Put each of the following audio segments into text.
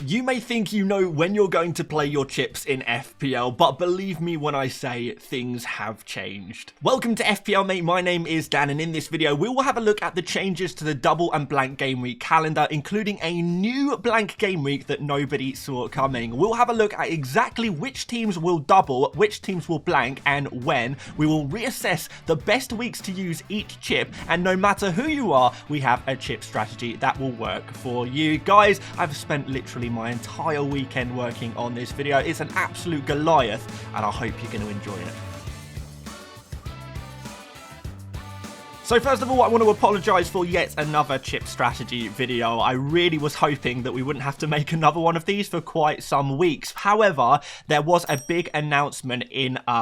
You may think you know when you're going to play your chips in FPL, but believe me when I say things have changed. Welcome to FPL Mate, my name is Dan, and in this video we will have a look at the changes to the double and blank game week calendar, including a new blank game week that nobody saw coming. We'll have a look at exactly which teams will double, which teams will blank, and when. We will reassess the best weeks to use each chip, and no matter who you are, we have a chip strategy that will work for you. Guys, I've spent literally my entire weekend working on this video. It's an absolute Goliath, and I hope you're going to enjoy it. So first of all, I want to apologise for yet another chip strategy video. I really was hoping that we wouldn't have to make another one of these for quite some weeks. However, there was a big announcement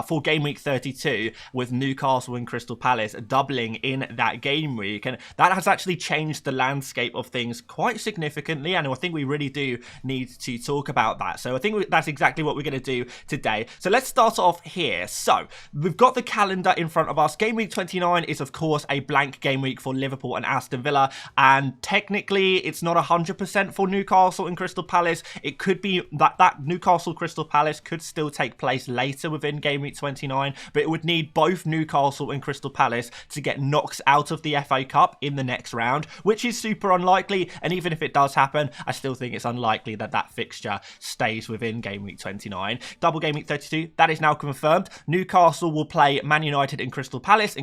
for Game Week 32 with Newcastle and Crystal Palace doubling in that game week, and that has actually changed the landscape of things quite significantly, and I think we really do need to talk about that. So I think that's exactly what we're going to do today. So let's start off here. So we've got the calendar in front of us. Game Week 29 is of course a blank game week for Liverpool and Aston Villa, and technically it's not 100% for Newcastle and Crystal Palace. It could be that Newcastle Crystal Palace could still take place later within game week 29, but it would need both Newcastle and Crystal Palace to get knocked out of the FA Cup in the next round, which is super unlikely, and even if it does happen, I still think it's unlikely that that fixture stays within game week 29. Double game week 32, that is now confirmed. Newcastle will play Man United and Crystal Palace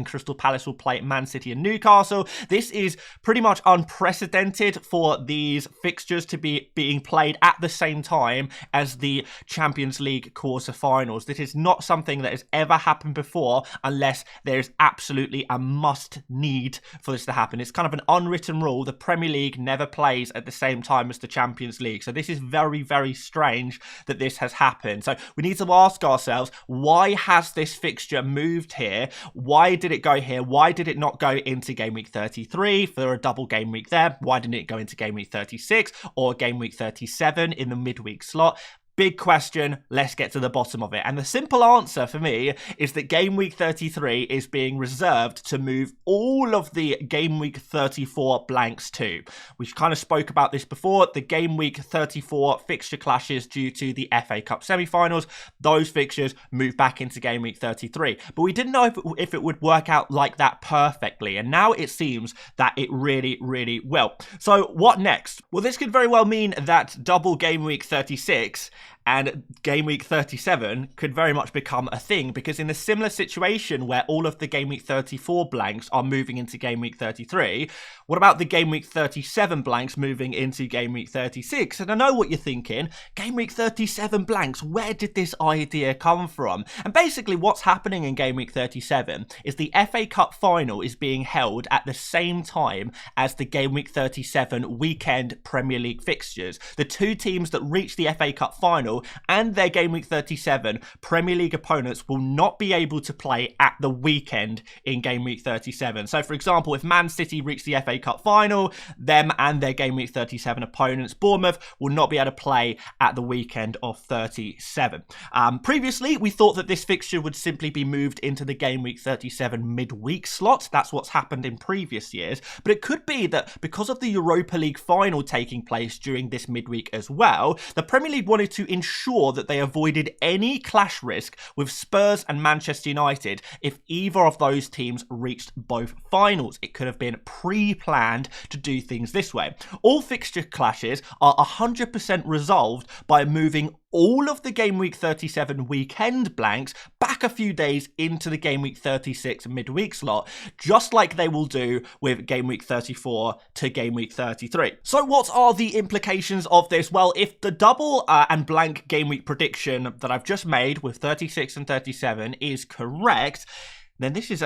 will play Man City and Newcastle. This is pretty much unprecedented for these fixtures to be being played at the same time as the Champions League quarter-finals. This is not something that has ever happened before unless there's absolutely a must-need for this to happen. It's kind of an unwritten rule. The Premier League never plays at the same time as the Champions League. So this is very, very strange that this has happened. So we need to ask ourselves, why has this fixture moved here? Why did it go here? Why did it not go into game week 33 for a double game week there? Why didn't it go into game week 36 or game week 37 in the midweek slot? Big question. Let's get to the bottom of it. And the simple answer for me is that game week 33 is being reserved to move all of the game week 34 blanks to. We kind of spoke about this before. The game week 34 fixture clashes due to the FA Cup semi-finals. Those fixtures move back into game week 33. But we didn't know if it would work out like that perfectly. And now it seems that it really, really will. So what next? Well, this could very well mean that double game week 36 and game week 37 could very much become a thing, because in a similar situation where all of the game week 34 blanks are moving into game week 33, what about the game week 37 blanks moving into game week 36? And I know what you're thinking, game week 37 blanks, where did this idea come from? And basically what's happening in game week 37 is the FA Cup final is being held at the same time as the game week 37 weekend Premier League fixtures. The two teams that reach the FA Cup final and their game week 37 Premier League opponents will not be able to play at the weekend in game week 37. So for example, if Man City reach the FA Cup final, them and their game week 37 opponents, Bournemouth, will not be able to play at the weekend of 37. Previously, we thought that this fixture would simply be moved into the game week 37 midweek slot. That's what's happened in previous years, but it could be that because of the Europa League final taking place during this midweek as well, the Premier League wanted to ensure that they avoided any clash risk with Spurs and Manchester United if either of those teams reached both finals. It could have been pre-planned to do things this way. All fixture clashes are 100% resolved by moving all of the game week 37 weekend blanks back a few days into the game week 36 midweek slot, just like they will do with game week 34 to game week 33. So what are the implications of this? Well, if the double and blank game week prediction that I've just made with 36 and 37 is correct, then this is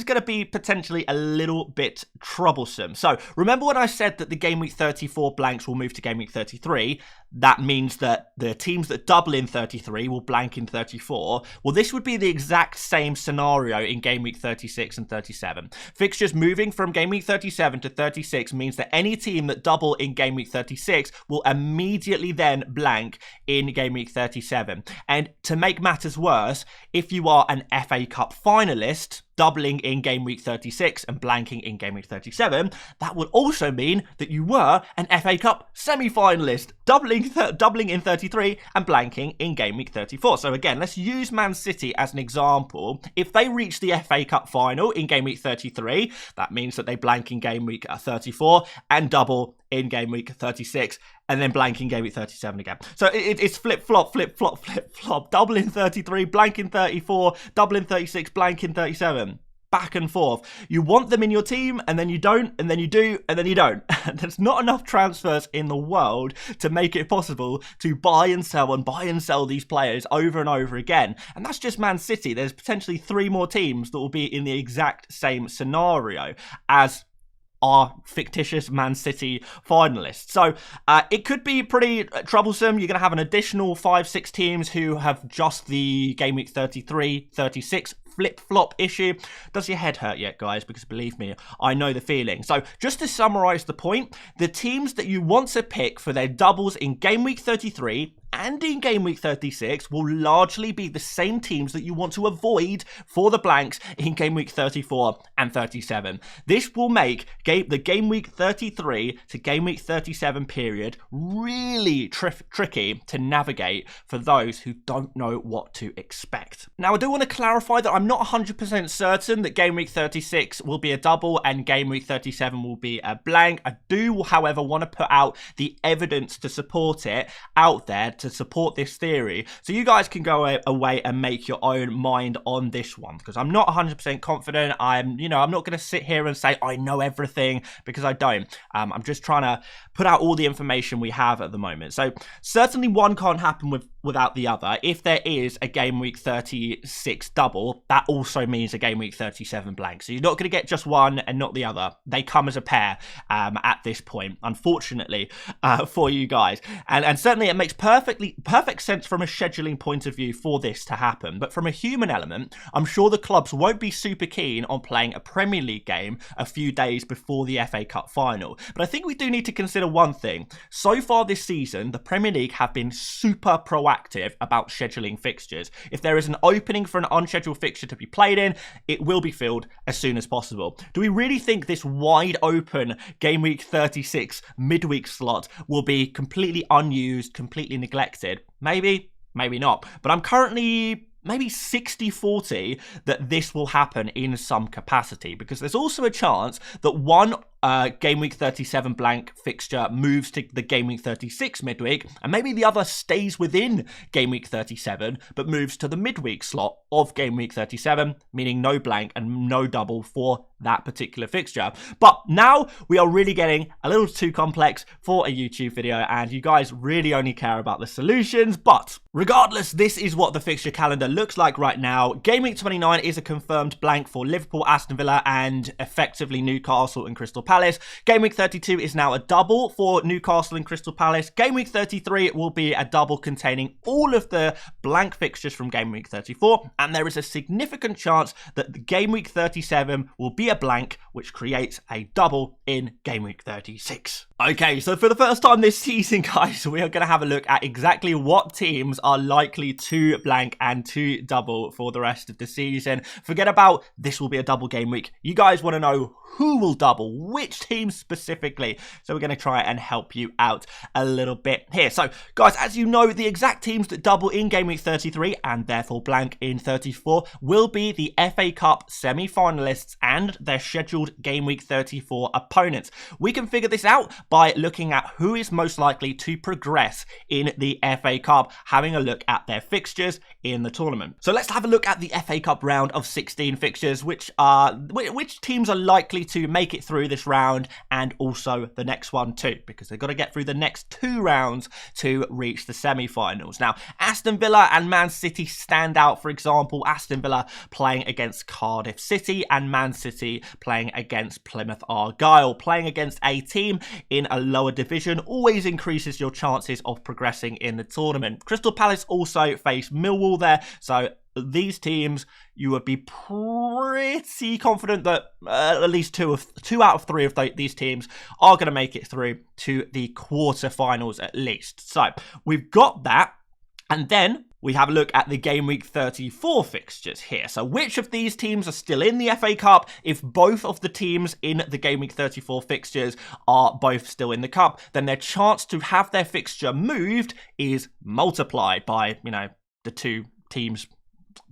going to be potentially a little bit troublesome. So remember when I said that the game week 34 blanks will move to game week 33? That means that the teams that double in 33 will blank in 34. Well, this would be the exact same scenario in game week 36 and 37. Fixtures moving from game week 37 to 36 means that any team that double in game week 36 will immediately then blank in game week 37. And to make matters worse, if you are an FA Cup finalist, list doubling in game week 36 and blanking in game week 37, that would also mean that you were an FA Cup semi-finalist, doubling in 33 and blanking in game week 34. So again, let's use Man City as an example. If they reach the FA Cup final in game week 33, that means that they blank in game week 34 and double in game week 36, and then blank in game week 37 again. So it's flip-flop, flip-flop, flip-flop. Double in 33, blank in 34, double in 36, blank in 37. Back and forth. You want them in your team, and then you don't, and then you do, and then you don't. There's not enough transfers in the world to make it possible to buy and sell these players over and over again. And that's just Man City. There's potentially 3 more teams that will be in the exact same scenario as our fictitious Man City finalists. So it could be pretty troublesome. You're going to have an additional 5-6 teams who have just the game week 33, 36 flip-flop issue. Does your head hurt yet, guys? Because believe me, I know the feeling. So just to summarize the point, the teams that you want to pick for their doubles in game week 33 and in game week 36 will largely be the same teams that you want to avoid for the blanks in game week 34 and 37. This will make the game week 33 to game week 37 period really tricky to navigate for those who don't know what to expect. Now, I do want to clarify that I'm not 100% certain that game week 36 will be a double and game week 37 will be a blank. I do, however, want to put out the evidence to support it out there, to support this theory, so you guys can go away and make your own mind on this one, because I'm not 100% confident. I'm not going to sit here and say I know everything, because I don't. I'm just trying to put out all the information we have at the moment. So certainly one can't happen without the other. If there is a game week 36 double, that also means a game week 37 blank. So you're not going to get just one and not the other. They come as a pair at this point, unfortunately, for you guys. And certainly it makes perfect sense from a scheduling point of view for this to happen. But from a human element, I'm sure the clubs won't be super keen on playing a Premier League game a few days before the FA Cup final. But I think we do need to consider one thing. So far this season, the Premier League have been super proactive about scheduling fixtures. If there is an opening for an unscheduled fixture to be played in, it will be filled as soon as possible. Do we really think this wide open game week 36 midweek slot will be completely unused, completely neglected? Maybe, maybe not. But I'm currently maybe 60-40 that this will happen in some capacity, because there's also a chance that one game week 37 blank fixture moves to the game week 36 midweek, and maybe the other stays within game week 37 but moves to the midweek slot of game week 37, meaning no blank and no double for that particular fixture. But now we are really getting a little too complex for a YouTube video, and you guys really only care about the solutions. But regardless, this is what the fixture calendar looks like right now. Game week 29 is a confirmed blank for Liverpool, Aston Villa, and effectively Newcastle and Crystal Palace. Game week 32 is now a double for Newcastle and Crystal Palace. Game week 33 will be a double containing all of the blank fixtures from game week 34, and there is a significant chance that the game week 37 will be a blank, which creates a double in game week 36. Okay, so for the first time this season, guys, we are going to have a look at exactly what teams are likely to blank and to double for the rest of the season. Forget about this will be a double game week. You guys want to know who will double, which team specifically. So we're going to try and help you out a little bit here. So, guys, as you know, the exact teams that double in game week 33 and therefore blank in 34 will be the FA Cup semi-finalists and their scheduled game week 34 opponents. We can figure this out by looking at who is most likely to progress in the FA Cup, having a look at their fixtures in the tournament. So let's have a look at the FA Cup round of 16 fixtures, which teams are likely to make it through this round and also the next one too, because they've got to get through the next 2 rounds to reach the semi-finals. Now, Aston Villa and Man City stand out. For example, Aston Villa playing against Cardiff City and Man City playing against Plymouth Argyle. Playing against a team in a lower division always increases your chances of progressing in the tournament. Crystal Palace also face Millwall there, so these teams, you would be pretty confident that at least two out of three of these teams are going to make it through to the quarterfinals at least. So we've got that. And then we have a look at the Game Week 34 fixtures here. So which of these teams are still in the FA Cup? If both of the teams in the Game Week 34 fixtures are both still in the Cup, then their chance to have their fixture moved is multiplied by, the two teams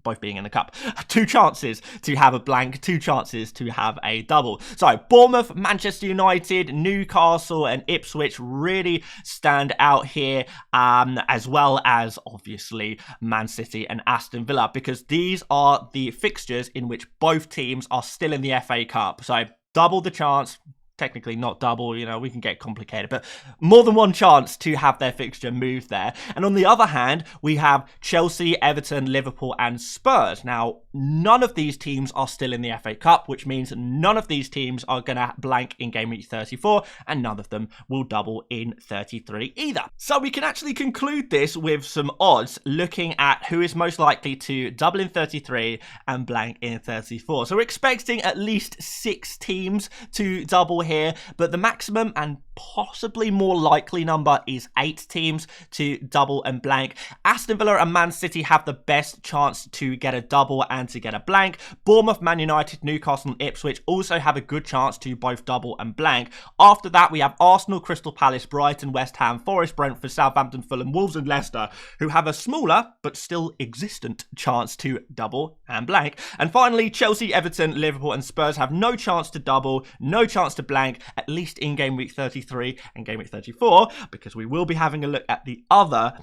both being in the Cup. 2 chances to have a blank, 2 chances to have a double. So Bournemouth, Manchester United, Newcastle and Ipswich really stand out here, as well as obviously Man City and Aston Villa, because these are the fixtures in which both teams are still in the FA Cup. So double the chance. Technically not double, we can get complicated, but more than one chance to have their fixture moved there. And on the other hand, we have Chelsea, Everton, Liverpool and Spurs. Now, none of these teams are still in the FA Cup, which means none of these teams are going to blank in Game Week 34, and none of them will double in 33 either. So we can actually conclude this with some odds, looking at who is most likely to double in 33 and blank in 34. So we're expecting at least 6 teams to double here, but the maximum and possibly more likely number is 8 teams to double and blank. Aston Villa and Man City have the best chance to get a double and to get a blank. Bournemouth, Man United, Newcastle and Ipswich also have a good chance to both double and blank. After that, we have Arsenal, Crystal Palace, Brighton, West Ham, Forest, Brentford, Southampton, Fulham, Wolves and Leicester, who have a smaller but still existent chance to double and blank. And finally, Chelsea, Everton, Liverpool and Spurs have no chance to double, no chance to blank, at least in Game Week 33 and Game Week 34, because we will be having a look at the other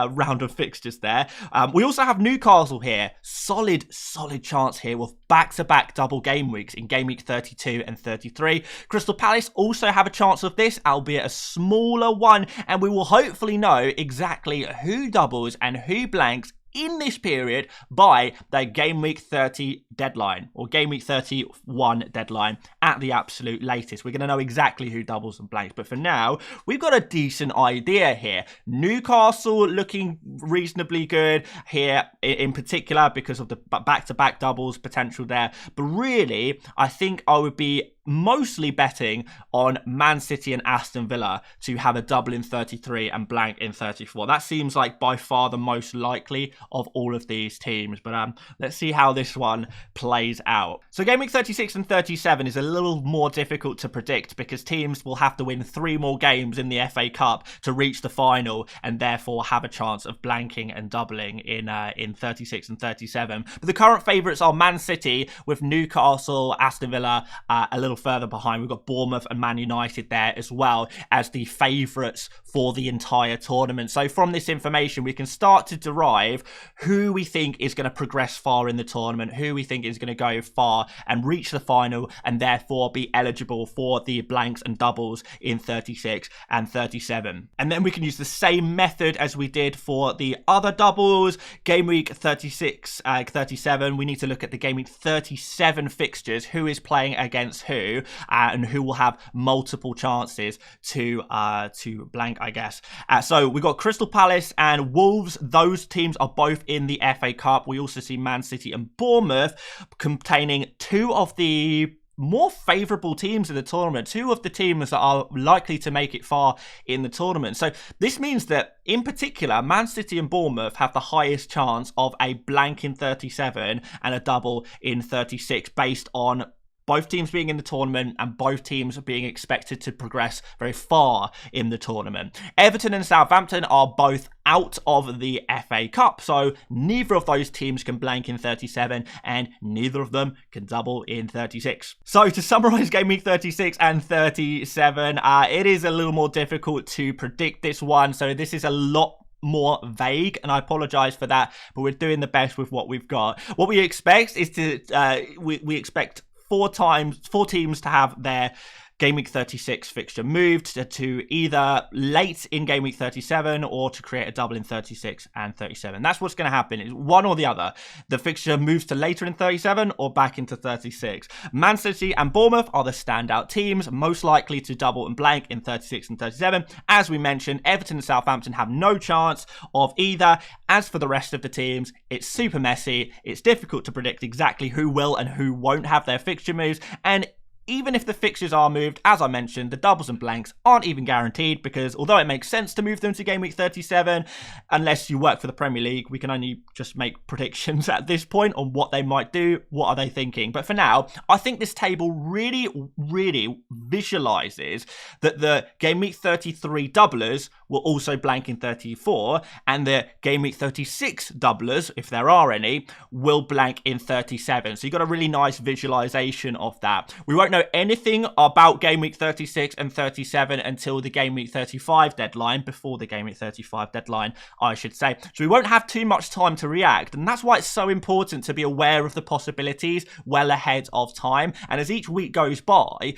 round of fixtures there. We also have Newcastle here. Solid chance here with back-to-back double game weeks in Game Week 32 and 33. Crystal Palace also have a chance of this, albeit a smaller one, and we will hopefully know exactly who doubles and who blanks in this period by their Game Week 30 deadline, or Game Week 31 deadline at the absolute latest. We're going to know exactly who doubles and blanks, but for now, we've got a decent idea here. Newcastle looking reasonably good here, in particular because of the back-to-back doubles potential there, but really, I think I would be mostly betting on Man City and Aston Villa to have a double in 33 and blank in 34. That seems like by far the most likely of all of these teams, but let's see how this one plays out. So Game Week 36 and 37 is a little more difficult to predict because teams will have to win 3 more games in the FA Cup to reach the final and therefore have a chance of blanking and doubling in 36 and 37. But the current favourites are Man City, with Newcastle, Aston Villa a little further behind. We've got Bournemouth and Man United there as well as the favourites for the entire tournament. So from this information, we can start to derive who we think is going to progress far in the tournament, who we think is going to go far and reach the final and therefore be eligible for the blanks and doubles in 36 and 37. And then we can use the same method as we did for the other doubles. Game Week 36, 37, we need to look at the Game Week 37 fixtures, who is playing against who, and who will have multiple chances to blank, I guess. So we've got Crystal Palace and Wolves. Those teams are both in the FA Cup. We also see Man City and Bournemouth containing 2 of the more favourable teams in the tournament, 2 of the teams that are likely to make it far in the tournament. So this means that, in particular, Man City and Bournemouth have the highest chance of a blank in 37 and a double in 36 based on both teams being in the tournament and both teams being expected to progress very far in the tournament. Everton and Southampton are both out of the FA Cup, so neither of those teams can blank in 37 and neither of them can double in 36. So to summarise Game Week 36 and 37, it is a little more difficult to predict this one, so this is a lot more vague, and I apologize for that, but we're doing the best with what we've got. What we expect is to we expect 4 teams to have their Game Week 36 fixture moved to either late in Game Week 37 or to create a double in 36 and 37. That's what's going to happen. It's one or the other. The fixture moves to later in 37 or back into 36. Man City and Bournemouth are the standout teams, most likely to double and blank in 36 and 37. As we mentioned, Everton and Southampton have no chance of either. As for the rest of the teams, it's super messy. It's difficult to predict exactly who will and who won't have their fixture moves, and even if the fixtures are moved, as I mentioned, the doubles and blanks aren't even guaranteed, because although it makes sense to move them to Game Week 37, unless you work for the Premier League, we can only just make predictions at this point on what they might do, what are they thinking. But for now, I think this table really, really visualises that the Game Week 33 doublers will also blank in 34, and the Game Week 36 doublers, if there are any, will blank in 37. So you've got a really nice visualisation of that. We won't know anything about Game Week 36 and 37 until the Game Week 35 deadline, before the Game Week 35 deadline, I should say. So we won't have too much time to react, and that's why it's so important to be aware of the possibilities well ahead of time. And as each week goes by,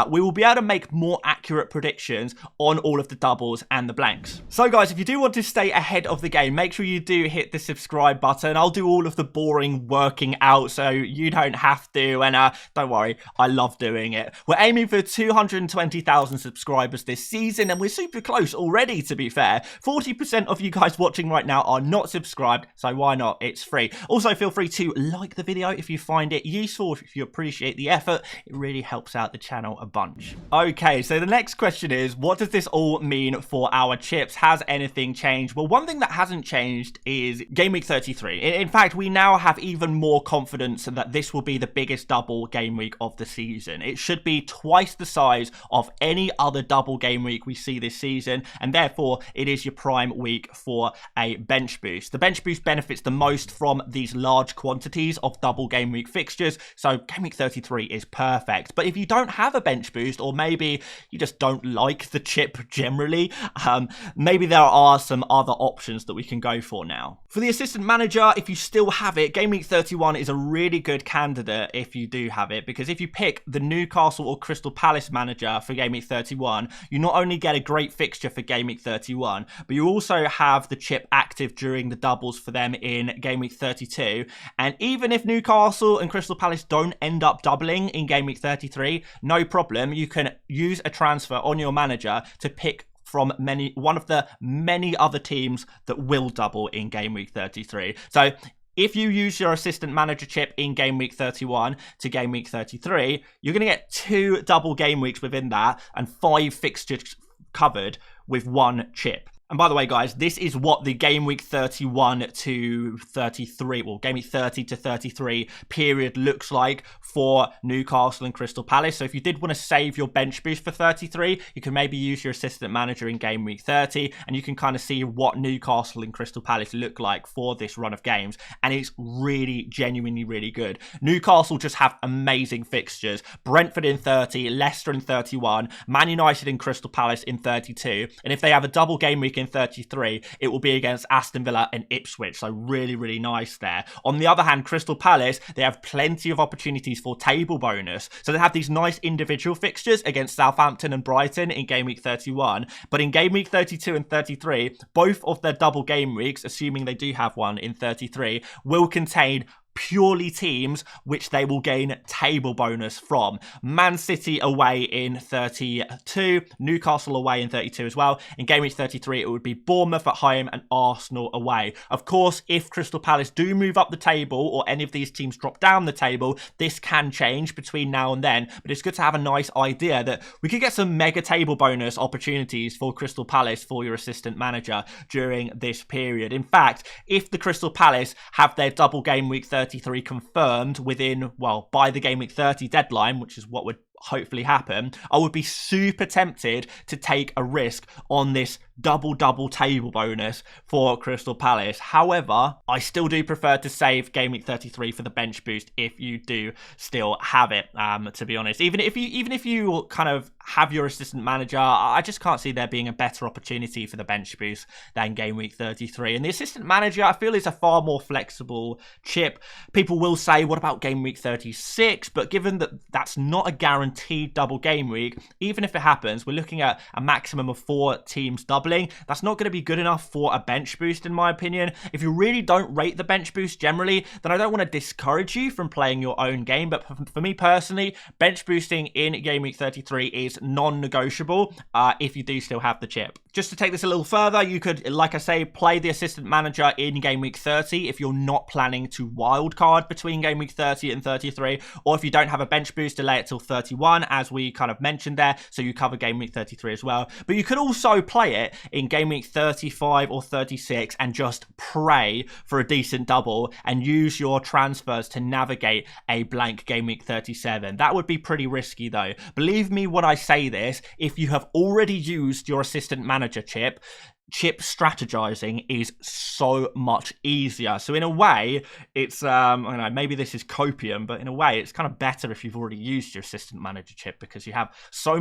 we will be able to make more accurate predictions on all of the doubles and the blanks. So guys, if you do want to stay ahead of the game, make sure you do hit the subscribe button. I'll do all of the boring working out so you don't have to, and don't worry, I love doing it. We're aiming for 220,000 subscribers this season, and we're super close already, to be fair. 40% of you guys watching right now are not subscribed, so why not? It's free. Also, feel free to like the video if you find it useful, if you appreciate the effort. It really helps out the channel a bunch. Okay, so the next question is, what does this all mean for our chips? Has anything changed? Well, one thing that hasn't changed is Game Week 33. In fact, we now have even more confidence that this will be the biggest double game week of the season. It should be twice the size of any other double game week we see this season, and therefore it is your prime week for a bench boost. The bench boost benefits the most from these large quantities of double game week fixtures, so Game Week 33 is perfect. But if you don't have a bench boost, or maybe you just don't like the chip generally, maybe there are some other options that we can go for now. For the assistant manager, if you still have it, Game Week 31 is a really good candidate if you do have it, because if you pick the Newcastle or Crystal Palace manager for Game Week 31, you not only get a great fixture for Game Week 31, but you also have the chip active during the doubles for them in Game Week 32. And even if Newcastle and Crystal Palace don't end up doubling in Game Week 33, no problem. You can use a transfer on your manager to pick from one of the many other teams that will double in Game Week 33. So if you use your assistant manager chip in Game Week 31 to Game Week 33, you're going to get 2 double game weeks within that and 5 fixtures covered with 1 chip. And by the way, guys, this is what the Game Week 31 to 33, well, Game Week 30 to 33 period looks like for Newcastle and Crystal Palace. So if you did want to save your bench boost for 33, you can maybe use your assistant manager in Game Week 30, and you can kind of see what Newcastle and Crystal Palace look like for this run of games. And it's really, genuinely really good. Newcastle just have amazing fixtures. Brentford in 30, Leicester in 31, Man United and Crystal Palace in 32. And if they have a double game week in 33, it will be against Aston Villa and Ipswich, so really, really nice there. On the other hand, Crystal Palace, they have plenty of opportunities for table bonus, so they have these nice individual fixtures against Southampton and Brighton in Game Week 31, but in Game Week 32 and 33, both of their double game weeks, assuming they do have one in 33, will contain purely teams which they will gain table bonus from. Man City away in 32, Newcastle away in 32 as well. In Game Week 33, it would be Bournemouth at home and Arsenal away. Of course, if Crystal Palace do move up the table or any of these teams drop down the table, this can change between now and then, but it's good to have a nice idea that we could get some mega table bonus opportunities for Crystal Palace for your assistant manager during this period. In fact, if the Crystal Palace have their double game week 33 confirmed within, well, by the Game Week 30 deadline, which is what would hopefully happen, I would be super tempted to take a risk on this double table bonus for Crystal Palace. However, I still do prefer to save Game Week 33 for the bench boost if you do still have it, to be honest. Even if you kind of have your assistant manager, I just can't see there being a better opportunity for the bench boost than Game Week 33. And the assistant manager, I feel, is a far more flexible chip. People will say, what about Game Week 36? But given that that's not a guaranteed double game week, even if it happens, we're looking at a maximum of 4 teams doubling. That's not going to be good enough for a bench boost, in my opinion. If you really don't rate the bench boost generally, then I don't want to discourage you from playing your own game. But for me personally, bench boosting in Game Week 33 is non-negotiable if you do still have the chip. Just to take this a little further, you could, like I say, play the assistant manager in game week 30 if you're not planning to wildcard between game week 30 and 33, or if you don't have a bench boost, delay it till 31, as we kind of mentioned there, so you cover game week 33 as well. But you could also play it in game week 35 or 36 and just pray for a decent double and use your transfers to navigate a blank game week 37. That would be pretty risky though. Believe me when I say this, if you have already used your assistant manager chip strategizing is so much easier. So in a way, it's I don't know, maybe this is copium, but in a way it's kind of better if you've already used your assistant manager chip, because you have so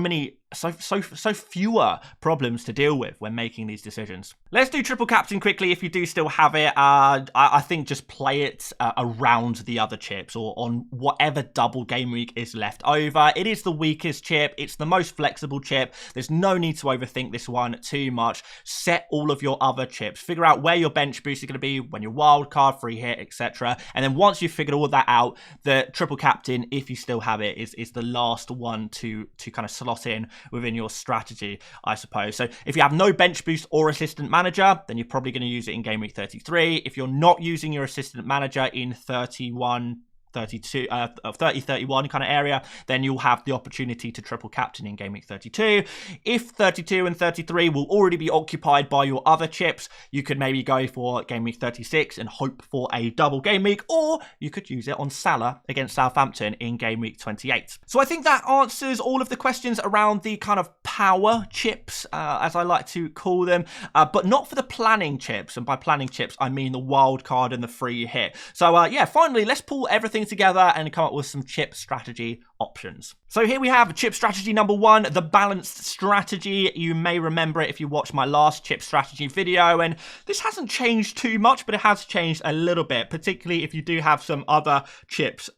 fewer problems to deal with when making these decisions. Let's do triple captain quickly. If you do still have it, I think just play it around the other chips or on whatever double game week is left over. It is the weakest chip. It's the most flexible chip. There's no need to overthink this one too much. Set all of your other chips. Figure out where your bench boost is going to be, when your wild card, free hit, etc. And then once you've figured all of that out, the triple captain, if you still have it, is the last one to kind of slot in within your strategy, I suppose. So if you have no bench boost or assistant manager, then you're probably going to use it in game week 33. If you're not using your assistant manager in 31, 32, 30, 31 kind of area, then you'll have the opportunity to triple captain in game week 32. If 32 and 33 will already be occupied by your other chips, you could maybe go for game week 36 and hope for a double game week, or you could use it on Salah against Southampton in game week 28. So I think that answers all of the questions around the kind of power chips, as I like to call them, but not for the planning chips. And by planning chips, I mean the wild card and the free hit. So yeah, finally, let's pull everything together and come up with some chip strategy options. So here we have chip strategy number 1, the balanced strategy. You may remember it if you watched my last chip strategy video, and this hasn't changed too much, but it has changed a little bit, particularly if you do have some other chips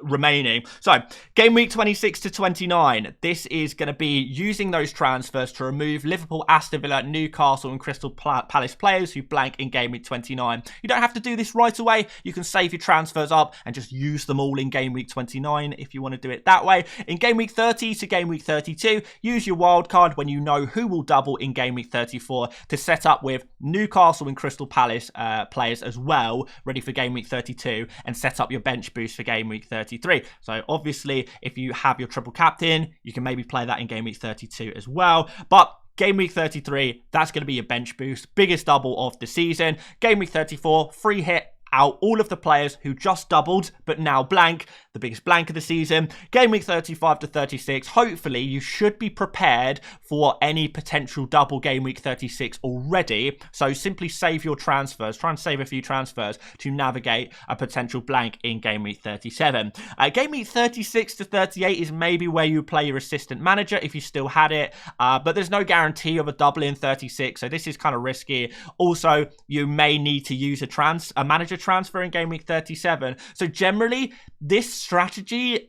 remaining. So game week 26 to 29, this is going to be using those transfers to remove Liverpool, Aston Villa, Newcastle and Crystal Palace players who blank in game week 29. You don't have to do this right away. You can save your transfers up and just use them all in game week 29 if you want to do it that way. In game week 30 to game week 32, use your wild card when you know who will double in game week 34 to set up with Newcastle and Crystal Palace players as well, ready for game week 32, and set up your bench boost for game week 33. So obviously, if you have your triple captain, you can maybe play that in game week 32 as well. But game week 33, that's going to be your bench boost, biggest double of the season. Game week 34, free hit out all of the players who just doubled but now blank, the biggest blank of the season. Game week 35 to 36, hopefully you should be prepared for any potential double game week 36 already, so simply save your transfers, try and save a few transfers to navigate a potential blank in game week 37. Game week 36 to 38 is maybe where you play your assistant manager if you still had it, but there's no guarantee of a double in 36, so this is kind of risky. Also, you may need to use a manager transfer in game week 37. So generally, this strategy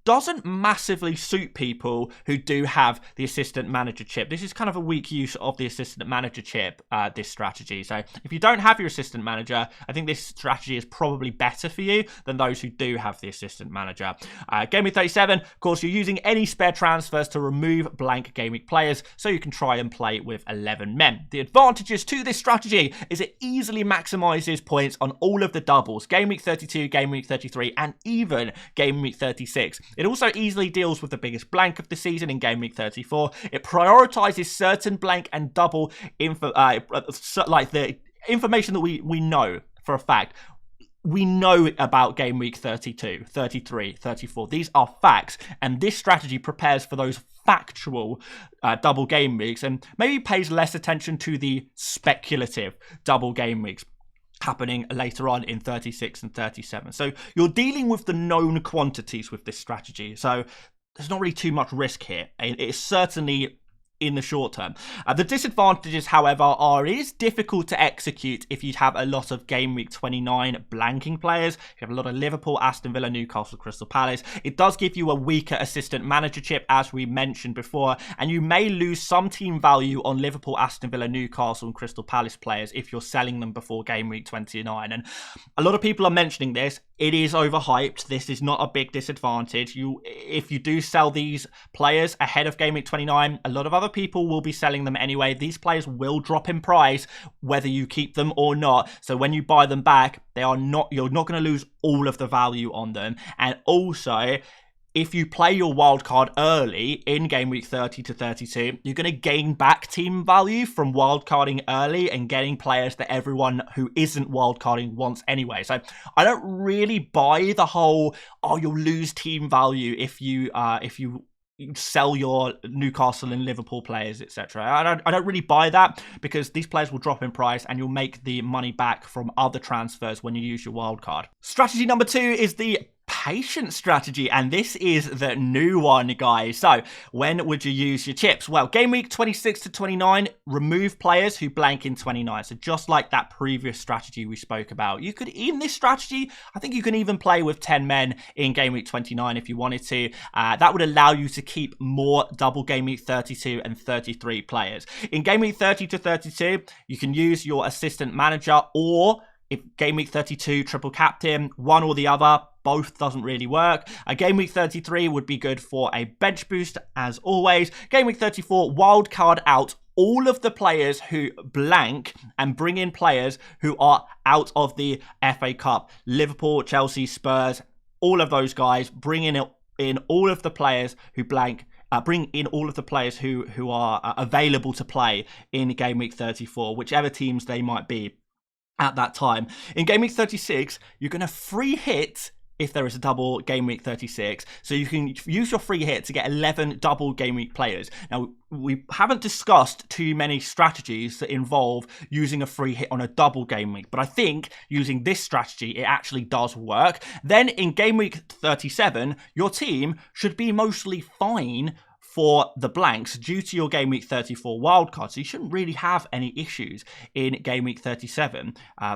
doesn't massively suit people who do have the assistant manager chip. This is kind of a weak use of the assistant manager chip, this strategy. So if you don't have your assistant manager, I think this strategy is probably better for you than those who do have the assistant manager. Game week 37, of course, you're using any spare transfers to remove blank game week players, so you can try and play with 11 men. The advantages to this strategy is it easily maximizes points on all of the doubles, game week 32, game week 33, and even game week 36. It also easily deals with the biggest blank of the season in game week 34. It prioritizes certain blank and double info, like the information that we know for a fact. We know about game week 32, 33, 34. These are facts, and this strategy prepares for those factual double game weeks and maybe pays less attention to the speculative double game weeks happening later on in 36 and 37. So you're dealing with the known quantities with this strategy. So there's not really too much risk here. It is certainly in the short term. The disadvantages, however, are it is difficult to execute if you have a lot of game week 29 blanking players. You have a lot of Liverpool, Aston Villa, Newcastle, Crystal Palace. It does give you a weaker assistant manager chip, as we mentioned before, and you may lose some team value on Liverpool, Aston Villa, Newcastle, and Crystal Palace players if you're selling them before game week 29. And a lot of people are mentioning this. it is overhyped. This is not a big disadvantage. If you do sell these players ahead of Gameweek 29, a lot of other people will be selling them anyway. These players will drop in price whether you keep them or not. So when you buy them back, you're not going to lose all of the value on them. And also, if you play your wildcard early in game week 30 to 32, you're going to gain back team value from wildcarding early and getting players that everyone who isn't wildcarding wants anyway. So I don't really buy the whole, oh, you'll lose team value if you sell your Newcastle and Liverpool players, etc. I don't really buy that, because these players will drop in price and you'll make the money back from other transfers when you use your wildcard. Strategy number 2 is the patient strategy, and this is the new one, guys. So when would you use your chips? Well, game week 26 to 29, remove players who blank in 29. So just like that previous strategy we spoke about, you could, in this strategy, I think you can even play with 10 men in game week 29 if you wanted to. That would allow you to keep more double game week 32 and 33 players. In game week 30 to 32, you can use your assistant manager, or if game week 32 triple captain, one or the other. Both doesn't really work. Game week 33 would be good for a bench boost, as always. Game week 34, wild card out all of the players who blank and bring in players who are out of the FA Cup. Liverpool, Chelsea, Spurs, all of those guys. Bring in all of the players who blank. Bring in all of the players who are available to play in game week 34, whichever teams they might be at that time. In game week 36, you're going to free hit if there is a double game week 36. So you can use your free hit to get 11 double game week players. Now, we haven't discussed too many strategies that involve using a free hit on a double game week, but I think using this strategy, it actually does work. Then in game week 37, your team should be mostly fine for the blanks due to your game week 34 wildcard. So you shouldn't really have any issues in game week 37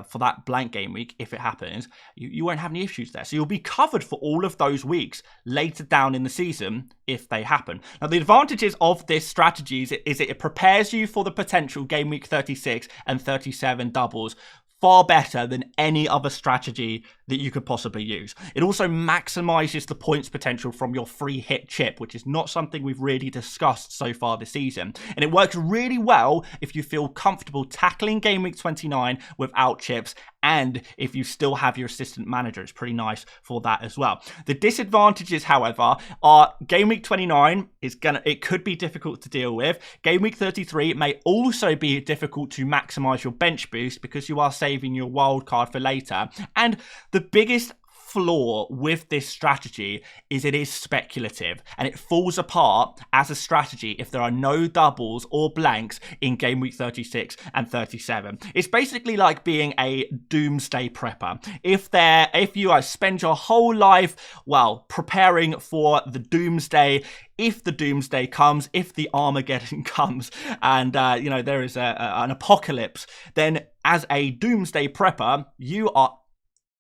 for that blank game week. If it happens, you won't have any issues there. So you'll be covered for all of those weeks later down in the season if they happen. Now, the advantages of this strategy is it prepares you for the potential game week 36 and 37 doubles far better than any other strategy that you could possibly use. It also maximizes the points potential from your free hit chip, which is not something we've really discussed so far this season. And it works really well if you feel comfortable tackling game week 29 without chips, and if you still have your assistant manager. It's pretty nice for that as well. The disadvantages, however, are game week 29 it could be difficult to deal with. Game week 33 may also be difficult to maximize your bench boost because you are saving your wild card for later. And the biggest flaw with this strategy is it is speculative, and it falls apart as a strategy if there are no doubles or blanks in game week 36 and 37. It's basically like being a doomsday prepper. If you spend your whole life, well, preparing for the doomsday, if the doomsday comes, if the Armageddon comes, and there is an apocalypse, then as a doomsday prepper, you are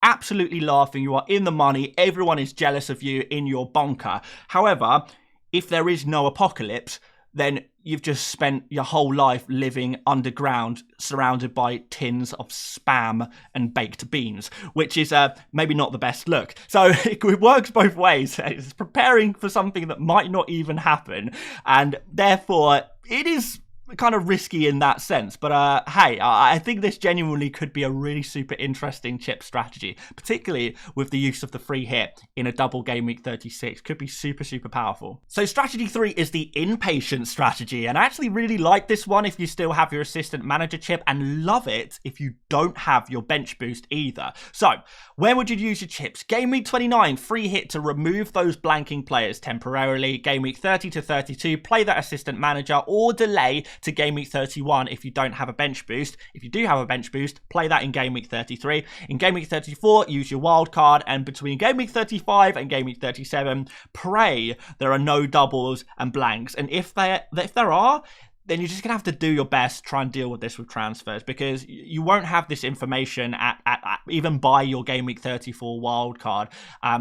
absolutely laughing. You are in the money. Everyone is jealous of you in your bunker. However, if there is no apocalypse, then you've just spent your whole life living underground, surrounded by tins of spam and baked beans, which is maybe not the best look. So it works both ways. It's preparing for something that might not even happen, and therefore it is kind of risky in that sense. But hey, I think this genuinely could be a really super interesting chip strategy, particularly with the use of the free hit in a double game week 36. Could be super, super powerful. So strategy 3 is the impatient strategy, and I actually really like this one if you still have your assistant manager chip, and love it if you don't have your bench boost either. So where would you use your chips? Game week 29, free hit to remove those blanking players temporarily. Game week 30 to 32, play that assistant manager, or delay to game week 31 if you don't have a bench boost. If you do have a bench boost, play that in game week 33. In game week 34, use your wild card, and between game week 35 and game week 37, pray there are no doubles and blanks. And if there are, then you're just going to have to do your best, try and deal with this with transfers, because you won't have this information at even by your game week 34 wild card.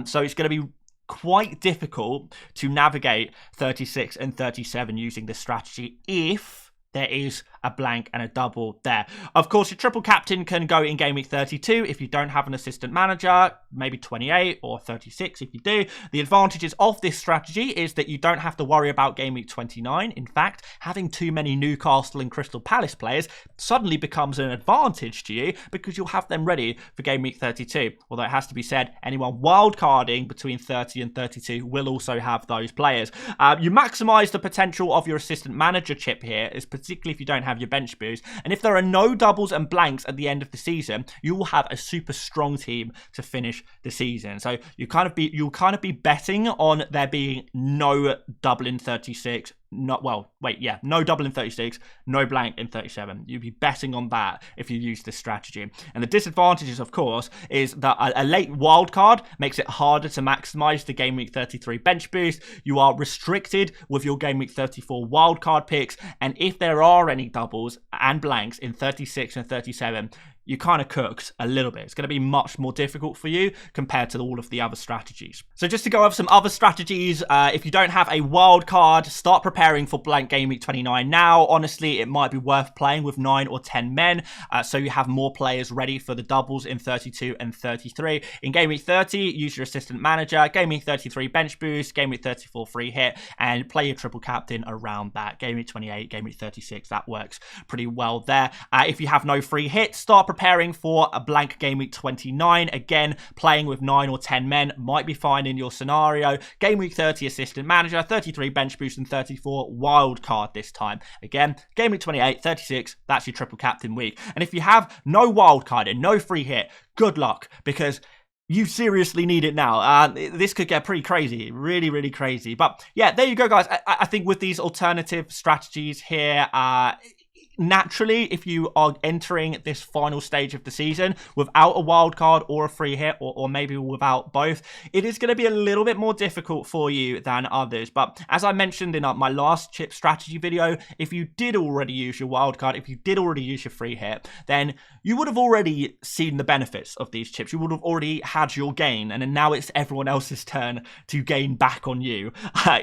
So it's going to be quite difficult to navigate 36 and 37 using this strategy if there is a blank and a double there. Of course, your triple captain can go in game week 32 if you don't have an assistant manager, maybe 28 or 36 if you do. The advantages of this strategy is that you don't have to worry about game week 29. In fact, having too many Newcastle and Crystal Palace players suddenly becomes an advantage to you because you'll have them ready for game week 32. Although it has to be said, anyone wildcarding between 30 and 32 will also have those players. You maximize the potential of your assistant manager chip here, is particularly if you don't have your bench boost. And if there are no doubles and blanks at the end of the season, you will have a super strong team to finish the season. So you'll kind of be betting on there being no double in 36. No double in 36, no blank in 37. You'd be betting on that if you use this strategy. And the disadvantages, of course, is that a late wildcard makes it harder to maximize the game week 33 bench boost. You are restricted with your game week 34 wildcard picks, and if there are any doubles and blanks in 36 and 37, you kind of cooked a little bit. It's going to be much more difficult for you compared to all of the other strategies. So just to go over some other strategies, if you don't have a wild card, start preparing for blank game week 29 now. Honestly, it might be worth playing with 9 or 10 men, so you have more players ready for the doubles in 32 and 33. In game week 30, use your assistant manager. Game week 33 bench boost, game week 34 free hit, and play your triple captain around that. Game week 28, game week 36, that works pretty well there. If you have no free hit, start preparing for a blank game week 29. Again, playing with 9 or 10 men might be fine in your scenario. Game week 30 assistant manager, 33 bench boost, and 34 wild card this time. Again, game week 28, 36, that's your triple captain week. And if you have no wild card and no free hit, good luck, because you seriously need it now. This could get pretty crazy, really, really crazy. But yeah, there you go, guys. I think with these alternative strategies here, naturally, if you are entering this final stage of the season without a wild card or a free hit, or maybe without both, it is going to be a little bit more difficult for you than others. But as I mentioned in my last chip strategy video, if you did already use your wild card, if you did already use your free hit, then you would have already seen the benefits of these chips. You would have already had your gain, and then now it's everyone else's turn to gain back on you,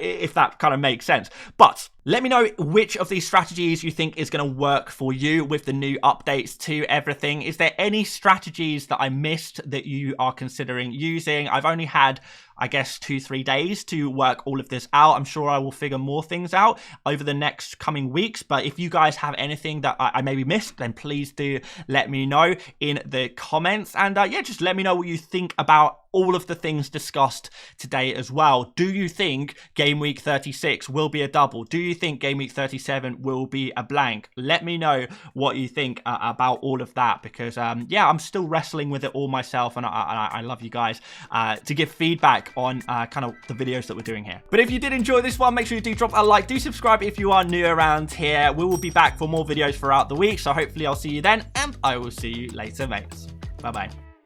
if that kind of makes sense. But let me know which of these strategies you think is going to work for you with the new updates to everything. Is there any strategies that I missed that you are considering using? I've only had, I guess, 2-3 days to work all of this out. I'm sure I will figure more things out over the next coming weeks. But if you guys have anything that I maybe missed, then please do let me know in the comments. And yeah, just let me know what you think about all of the things discussed today as well. Do you think game week 36 will be a double? Do you think game week 37 will be a blank? Let me know what you think about all of that, because yeah, I'm still wrestling with it all myself, and I love you guys to give feedback on kind of the videos that we're doing here. But if you did enjoy this one, make sure you do drop a like, do subscribe if you are new around here. We will be back for more videos throughout the week, so hopefully I'll see you then, and I will see you later, mates. Bye bye.